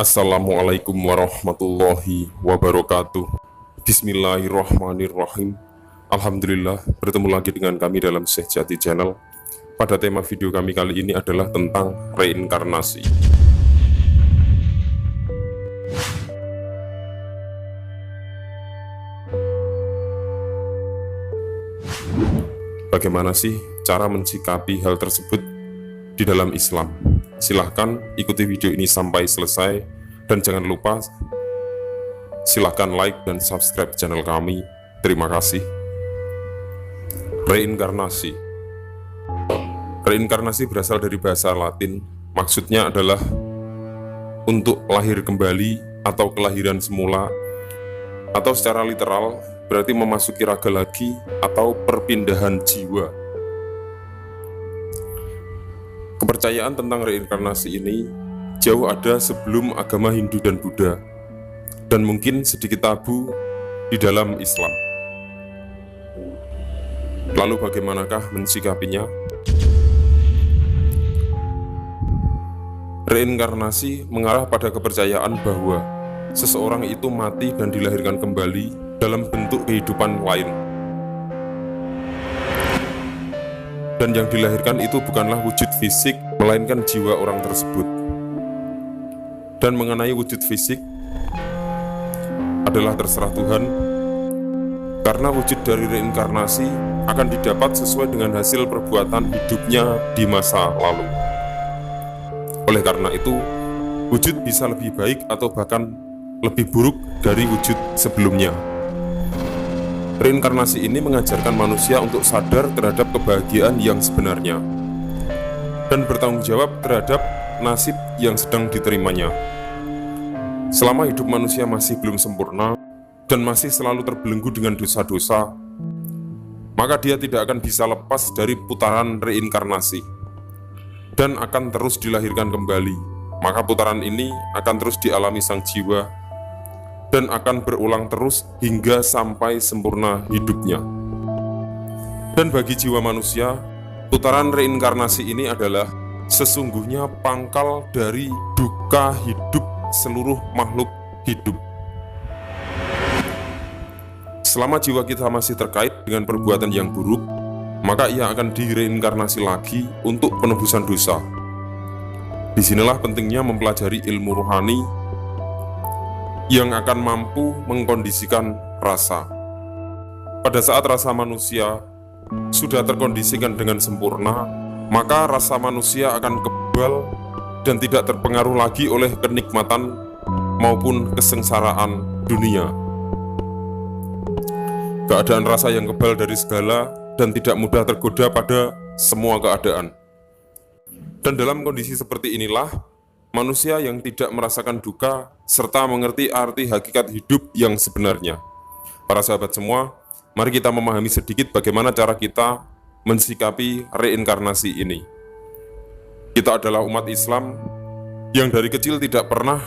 Assalamualaikum warahmatullahi wabarakatuh. Bismillahirrahmanirrahim. Alhamdulillah, bertemu lagi dengan kami dalam Syekh Jati Channel. Pada tema video kami kali ini adalah tentang reinkarnasi. Bagaimana sih cara mensikapi hal tersebut di dalam Islam? Silahkan ikuti video ini sampai selesai, dan jangan lupa silahkan like dan subscribe channel kami. Terima kasih. Reinkarnasi. Reinkarnasi berasal dari bahasa Latin, maksudnya adalah untuk lahir kembali atau kelahiran semula, atau secara literal berarti memasuki raga lagi atau perpindahan jiwa. Kepercayaan tentang reinkarnasi ini jauh ada sebelum agama Hindu dan Buddha, dan mungkin sedikit tabu di dalam Islam. Lalu bagaimanakah mensikapinya? Reinkarnasi mengarah pada kepercayaan bahwa seseorang itu mati dan dilahirkan kembali dalam bentuk kehidupan lain. Dan yang dilahirkan itu bukanlah wujud fisik, melainkan jiwa orang tersebut. Dan mengenai wujud fisik adalah terserah Tuhan, karena wujud dari reinkarnasi akan didapat sesuai dengan hasil perbuatan hidupnya di masa lalu. Oleh karena itu, wujud bisa lebih baik atau bahkan lebih buruk dari wujud sebelumnya. Reinkarnasi ini mengajarkan manusia untuk sadar terhadap kebahagiaan yang sebenarnya dan bertanggung jawab terhadap nasib yang sedang diterimanya. Selama hidup manusia masih belum sempurna dan masih selalu terbelenggu dengan dosa-dosa, maka dia tidak akan bisa lepas dari putaran reinkarnasi dan akan terus dilahirkan kembali. Maka putaran ini akan terus dialami sang jiwa dan akan berulang terus hingga sampai sempurna hidupnya. Dan bagi jiwa manusia, putaran reinkarnasi ini adalah sesungguhnya pangkal dari duka hidup seluruh makhluk hidup. Selama jiwa kita masih terkait dengan perbuatan yang buruk, maka ia akan direinkarnasi lagi untuk penebusan dosa. Disinilah pentingnya mempelajari ilmu rohani yang akan mampu mengkondisikan rasa. Pada saat rasa manusia sudah terkondisikan dengan sempurna, maka rasa manusia akan kebal dan tidak terpengaruh lagi oleh kenikmatan maupun kesengsaraan dunia. Keadaan rasa yang kebal dari segala dan tidak mudah tergoda pada semua keadaan. Dan dalam kondisi seperti inilah, manusia yang tidak merasakan duka serta mengerti arti hakikat hidup yang sebenarnya. Para sahabat semua, mari kita memahami sedikit bagaimana cara kita mensikapi reinkarnasi ini. Kita adalah umat Islam yang dari kecil tidak pernah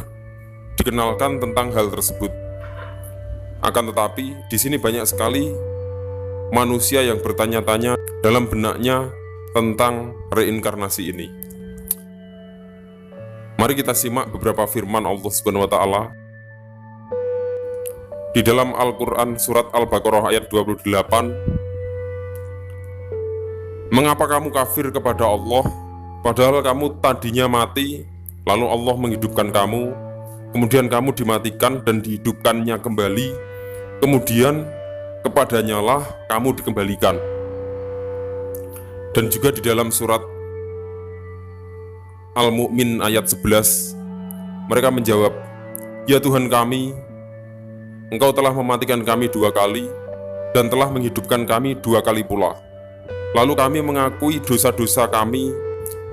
dikenalkan tentang hal tersebut. Akan tetapi, di sini banyak sekali manusia yang bertanya-tanya dalam benaknya tentang reinkarnasi ini. Mari kita simak beberapa firman Allah Subhanahu wa Ta'ala di dalam Al-Quran surat Al-Baqarah ayat 28. Mengapa kamu kafir kepada Allah, padahal kamu tadinya mati, lalu Allah menghidupkan kamu, kemudian kamu dimatikan dan dihidupkannya kembali, kemudian kepadanya lah kamu dikembalikan. Dan juga di dalam surat Al-Mu'min ayat 11, mereka menjawab, "Ya Tuhan kami, Engkau telah mematikan kami 2 kali dan telah menghidupkan kami 2 kali pula. Lalu kami mengakui dosa-dosa kami,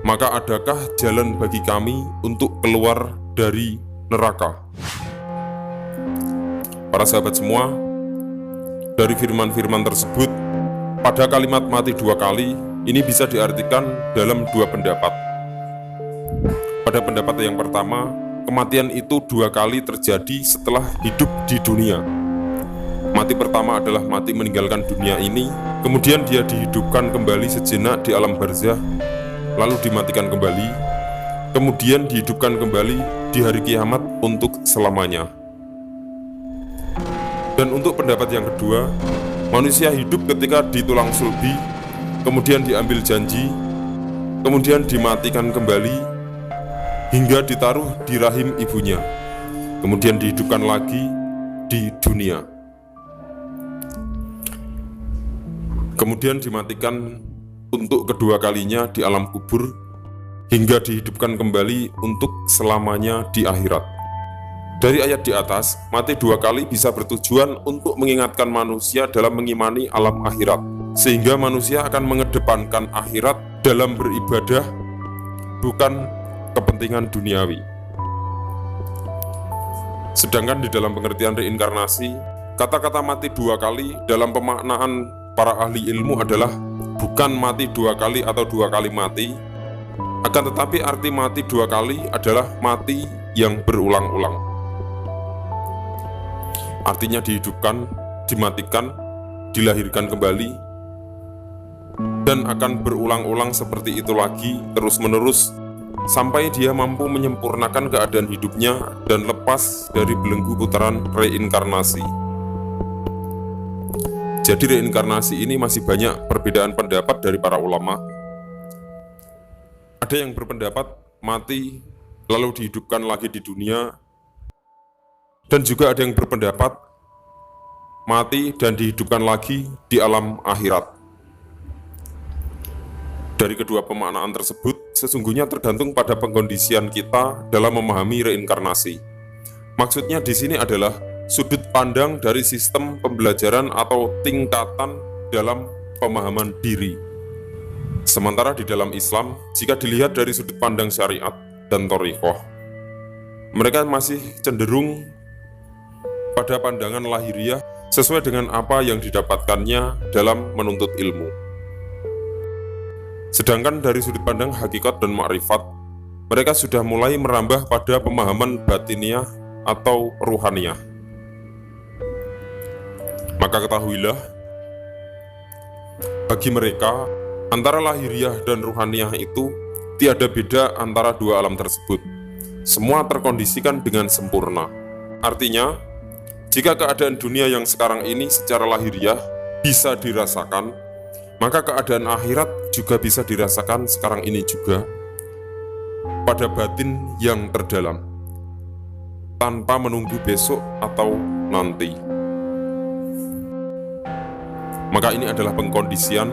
maka adakah jalan bagi kami untuk keluar dari neraka?" Para sahabat semua, dari firman-firman tersebut, pada kalimat mati 2 kali, ini bisa diartikan dalam 2 pendapat. Pada pendapat yang pertama, kematian itu 2 kali terjadi setelah hidup di dunia. Mati pertama adalah mati meninggalkan dunia ini, kemudian dia dihidupkan kembali sejenak di alam barzah, lalu dimatikan kembali. kemudian dihidupkan kembali di hari kiamat untuk selamanya. Dan untuk pendapat yang kedua, manusia hidup ketika ditulang sulbi, kemudian diambil janji, kemudian dimatikan kembali, hingga ditaruh di rahim ibunya, kemudian dihidupkan lagi di dunia. Kemudian dimatikan untuk kedua kalinya di alam kubur, hingga dihidupkan kembali untuk selamanya di akhirat. Dari ayat di atas, mati dua kali bisa bertujuan untuk mengingatkan manusia dalam mengimani alam akhirat, sehingga manusia akan mengedepankan akhirat dalam beribadah, bukan kepentingan duniawi. Sedangkan di dalam pengertian reinkarnasi, kata-kata mati dua kali dalam pemaknaan para ahli ilmu adalah bukan mati dua kali atau dua kali mati, akan tetapi arti mati dua kali adalah mati yang berulang-ulang. Artinya dihidupkan, dimatikan, dilahirkan kembali, dan akan berulang-ulang seperti itu lagi terus-menerus sampai dia mampu menyempurnakan keadaan hidupnya dan lepas dari belenggu putaran reinkarnasi. Jadi reinkarnasi ini masih banyak perbedaan pendapat dari para ulama. Ada yang berpendapat mati lalu dihidupkan lagi di dunia, dan juga ada yang berpendapat mati dan dihidupkan lagi di alam akhirat. Dari kedua pemaknaan tersebut, sesungguhnya tergantung pada pengkondisian kita dalam memahami reinkarnasi. Maksudnya di sini adalah sudut pandang dari sistem pembelajaran atau tingkatan dalam pemahaman diri. Sementara di dalam Islam, jika dilihat dari sudut pandang syariat dan thariqah, mereka masih cenderung pada pandangan lahiriah sesuai dengan apa yang didapatkannya dalam menuntut ilmu. Sedangkan dari sudut pandang hakikat dan ma'rifat, mereka sudah mulai merambah pada pemahaman batiniah atau ruhaniyah. Maka ketahuilah, bagi mereka, antara lahiriah dan ruhaniyah itu tiada beda antara dua alam tersebut. Semua terkondisikan dengan sempurna. Artinya, jika keadaan dunia yang sekarang ini secara lahiriah bisa dirasakan, maka keadaan akhirat juga bisa dirasakan sekarang ini juga pada batin yang terdalam, tanpa menunggu besok atau nanti. Maka ini adalah pengkondisian,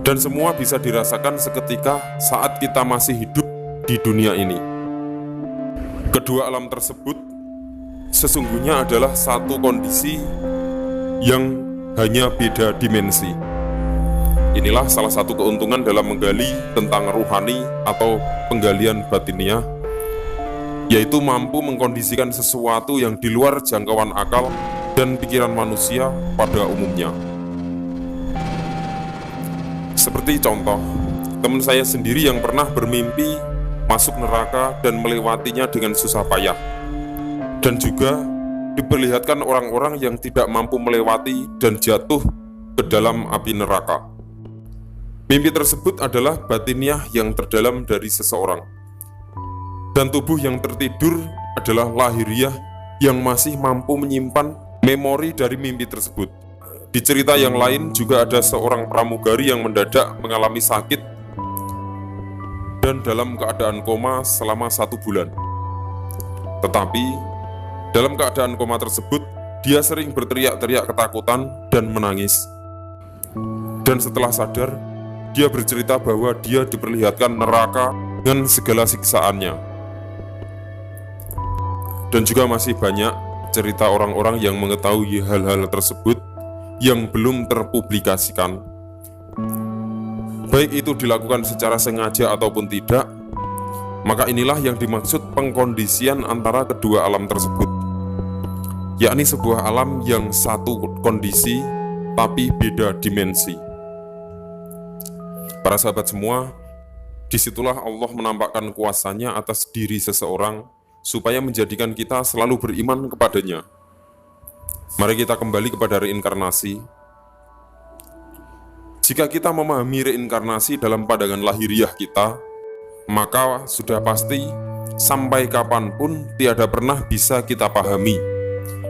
dan semua bisa dirasakan seketika saat kita masih hidup di dunia ini. Kedua alam tersebut sesungguhnya adalah satu kondisi yang hanya beda dimensi. Inilah salah satu keuntungan dalam menggali tentang ruhani atau penggalian batiniah, yaitu mampu mengkondisikan sesuatu yang di luar jangkauan akal dan pikiran manusia pada umumnya. Seperti contoh, teman saya sendiri yang pernah bermimpi masuk neraka dan melewatinya dengan susah payah, dan juga diperlihatkan orang-orang yang tidak mampu melewati dan jatuh ke dalam api neraka. Mimpi tersebut adalah batiniah yang terdalam dari seseorang, dan tubuh yang tertidur adalah lahiriah yang masih mampu menyimpan memori dari mimpi tersebut. Di cerita yang lain juga ada seorang pramugari yang mendadak mengalami sakit dan dalam keadaan koma selama 1 bulan. Tetapi dalam keadaan koma tersebut, dia sering berteriak-teriak ketakutan dan menangis. Dan setelah sadar, dia bercerita bahwa dia diperlihatkan neraka dengan segala siksaannya. Dan juga masih banyak cerita orang-orang yang mengetahui hal-hal tersebut yang belum terpublikasikan. Baik itu dilakukan secara sengaja ataupun tidak, maka inilah yang dimaksud pengkondisian antara kedua alam tersebut, yakni sebuah alam yang satu kondisi tapi beda dimensi. Para sahabat semua, disitulah Allah menampakkan kuasanya atas diri seseorang supaya menjadikan kita selalu beriman kepadanya. Mari kita kembali kepada reinkarnasi. Jika kita memahami reinkarnasi dalam pandangan lahiriah kita, maka sudah pasti sampai kapanpun tiada pernah bisa kita pahami,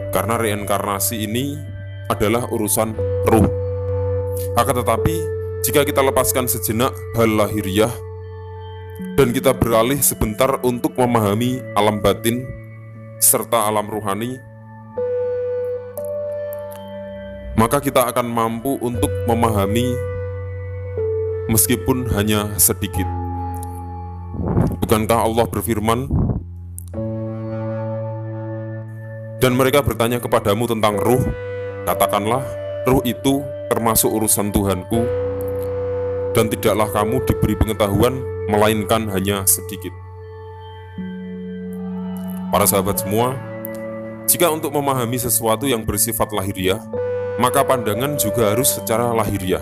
karena reinkarnasi ini adalah urusan ruh. Akan tetapi, jika kita lepaskan sejenak hal lahiriah dan kita beralih sebentar untuk memahami alam batin serta alam ruhani, maka kita akan mampu untuk memahami meskipun hanya sedikit. Bukankah Allah berfirman, "Dan mereka bertanya kepadamu tentang ruh, katakanlah, ruh itu termasuk urusan Tuhanku, dan tidaklah kamu diberi pengetahuan, melainkan hanya sedikit." Para sahabat semua, jika untuk memahami sesuatu yang bersifat lahiriah, maka pandangan juga harus secara lahiriah.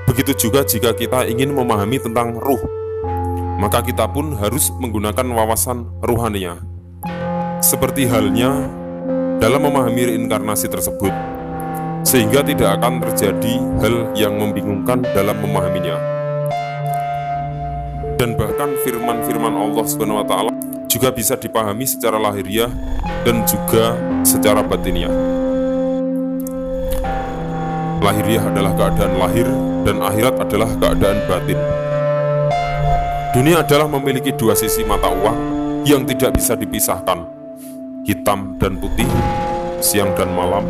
Begitu juga jika kita ingin memahami tentang ruh, maka kita pun harus menggunakan wawasan ruhaniah. Seperti halnya dalam memahami reinkarnasi tersebut, sehingga tidak akan terjadi hal yang membingungkan dalam memahaminya. Dan bahkan firman-firman Allah SWT juga bisa dipahami secara lahiriah dan juga secara batiniah. Lahiriah adalah keadaan lahir dan akhirat adalah keadaan batin. Dunia adalah memiliki dua sisi mata uang yang tidak bisa dipisahkan, hitam dan putih, siang dan malam,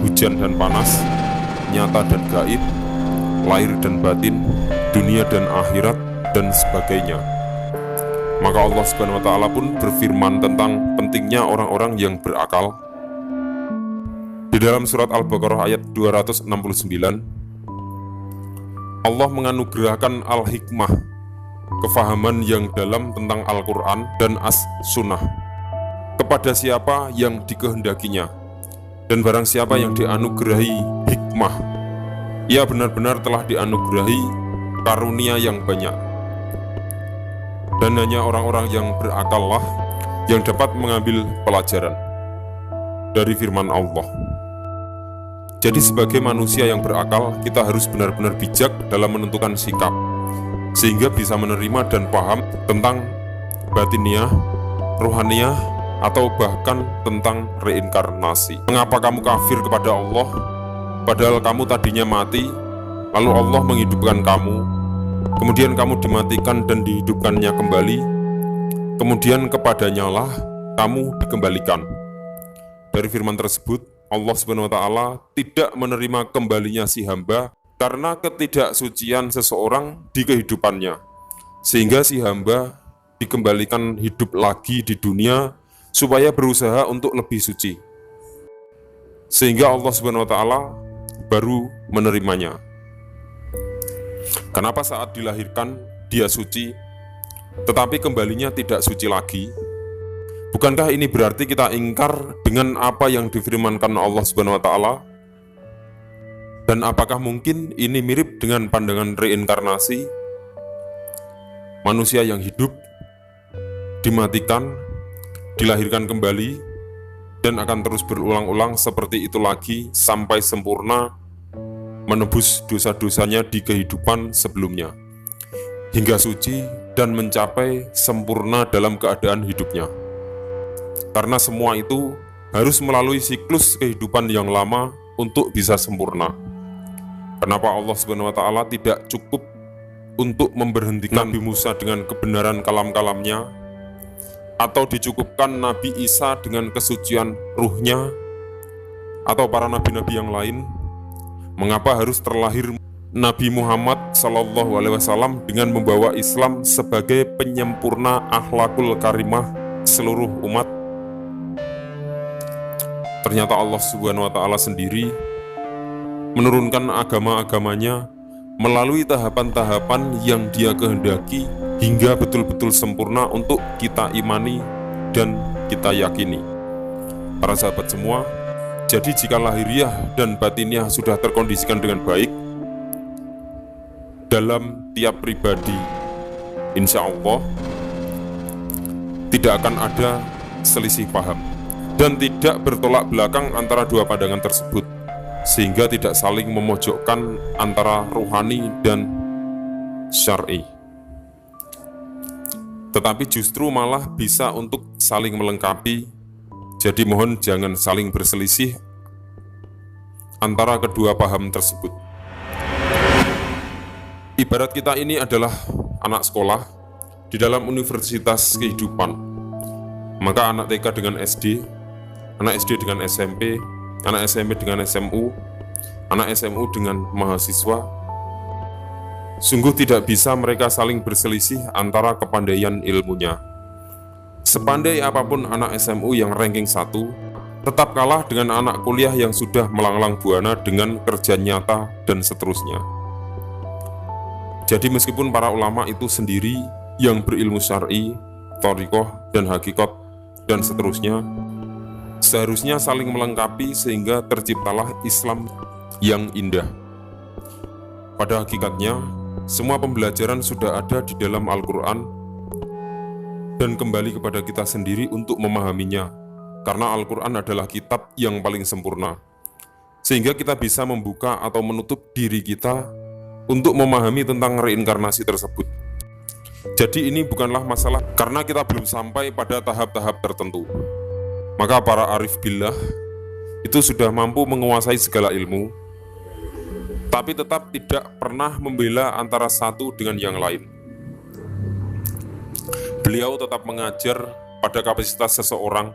hujan dan panas, nyata dan gaib, lahir dan batin, dunia dan akhirat, dan sebagainya. Maka Allah SWT pun berfirman tentang pentingnya orang-orang yang berakal. Di dalam surat Al-Baqarah ayat 269, Allah menganugerahkan al-hikmah, kefahaman yang dalam tentang Al-Quran dan As-Sunnah, kepada siapa yang dikehendakinya. Dan barang siapa yang dianugerahi hikmah, ia benar-benar telah dianugerahi karunia yang banyak. Dan hanya orang-orang yang berakallah yang dapat mengambil pelajaran dari firman Allah. Jadi sebagai manusia yang berakal, kita harus benar-benar bijak dalam menentukan sikap, sehingga bisa menerima dan paham tentang batiniah, ruhaniah, atau bahkan tentang reinkarnasi. Mengapa kamu kafir kepada Allah, padahal kamu tadinya mati, lalu Allah menghidupkan kamu, kemudian kamu dimatikan dan dihidupkannya kembali, kemudian kepadanya lah kamu dikembalikan. Dari firman tersebut, Allah SWT tidak menerima kembalinya si hamba karena ketidaksucian seseorang di kehidupannya, sehingga si hamba dikembalikan hidup lagi di dunia supaya berusaha untuk lebih suci, sehingga Allah SWT baru menerimanya. Kenapa saat dilahirkan dia suci, tetapi kembalinya tidak suci lagi? Bukankah ini berarti kita ingkar dengan apa yang difirmankan Allah SWT? Dan apakah mungkin ini mirip dengan pandangan reinkarnasi? Manusia yang hidup, dimatikan, dilahirkan kembali, dan akan terus berulang-ulang seperti itu lagi sampai sempurna menebus dosa-dosanya di kehidupan sebelumnya, hingga suci dan mencapai sempurna dalam keadaan hidupnya. Karena semua itu harus melalui siklus kehidupan yang lama untuk bisa sempurna. Kenapa Allah SWT tidak cukup untuk memberhentikan Nabi Musa dengan kebenaran kalam-kalamnya, atau dicukupkan Nabi Isa dengan kesucian ruhnya, atau para nabi-nabi yang lain? Mengapa harus terlahir Nabi Muhammad SAW dengan membawa Islam sebagai penyempurna akhlakul karimah seluruh umat? Ternyata Allah SWT sendiri menurunkan agama-agamanya melalui tahapan-tahapan yang Dia kehendaki hingga betul-betul sempurna untuk kita imani dan kita yakini. Para sahabat semua, jadi jika lahiriah dan batiniah sudah terkondisikan dengan baik dalam tiap pribadi, insya Allah tidak akan ada selisih paham dan tidak bertolak belakang antara dua pandangan tersebut, sehingga tidak saling memojokkan antara ruhani dan syar'i. Tetapi justru malah bisa untuk saling melengkapi. Jadi mohon jangan saling berselisih antara kedua paham tersebut. Ibarat kita ini adalah anak sekolah di dalam universitas kehidupan. Maka anak TK dengan SD, anak SD dengan SMP, anak SMP dengan SMU, anak SMU dengan mahasiswa. Sungguh tidak bisa mereka saling berselisih antara kepandaian ilmunya. Sepandai apapun anak SMU yang ranking 1, tetap kalah dengan anak kuliah yang sudah melanglang buana dengan kerja nyata dan seterusnya. Jadi meskipun para ulama itu sendiri yang berilmu syar'i, thariqah, dan hakikat, dan seterusnya, seharusnya saling melengkapi sehingga terciptalah Islam yang indah. Pada hakikatnya, semua pembelajaran sudah ada di dalam Al-Quran dan kembali kepada kita sendiri untuk memahaminya, karena Al-Quran adalah kitab yang paling sempurna, sehingga kita bisa membuka atau menutup diri kita untuk memahami tentang reinkarnasi tersebut. Jadi ini bukanlah masalah karena kita belum sampai pada tahap-tahap tertentu. Maka para arif billah itu sudah mampu menguasai segala ilmu, tapi tetap tidak pernah membela antara satu dengan yang lain. Beliau tetap mengajar pada kapasitas seseorang,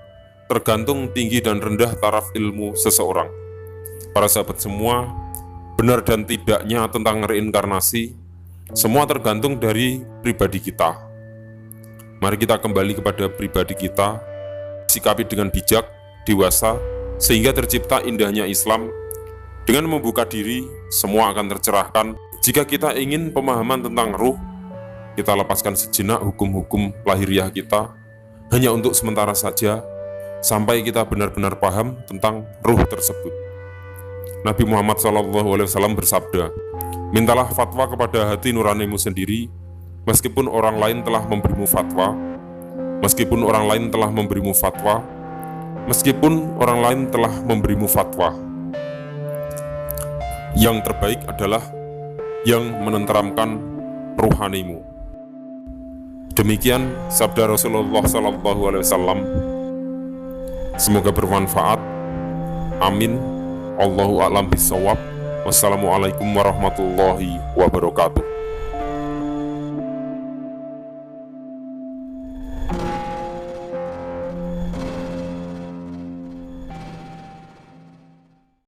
tergantung tinggi dan rendah taraf ilmu seseorang. Para sahabat semua, benar dan tidaknya tentang reinkarnasi, semua tergantung dari pribadi kita. Mari kita kembali kepada pribadi kita, sikapi dengan bijak, dewasa, sehingga tercipta indahnya Islam. Dengan membuka diri, semua akan tercerahkan. Jika kita ingin pemahaman tentang ruh, kita lepaskan sejenak hukum-hukum lahiriah kita, hanya untuk sementara saja, sampai kita benar-benar paham tentang ruh tersebut. Nabi Muhammad SAW bersabda, "Mintalah fatwa kepada hati nuranimu sendiri, meskipun orang lain telah memberimu fatwa, meskipun orang lain telah memberimu fatwa, meskipun orang lain telah memberimu fatwa. Yang terbaik adalah yang menenteramkan ruhanimu." Demikian sabda Rasulullah SAW. Semoga bermanfaat. Amin. Allahu a'lam bishawab. Wassalamualaikum warahmatullahi wabarakatuh.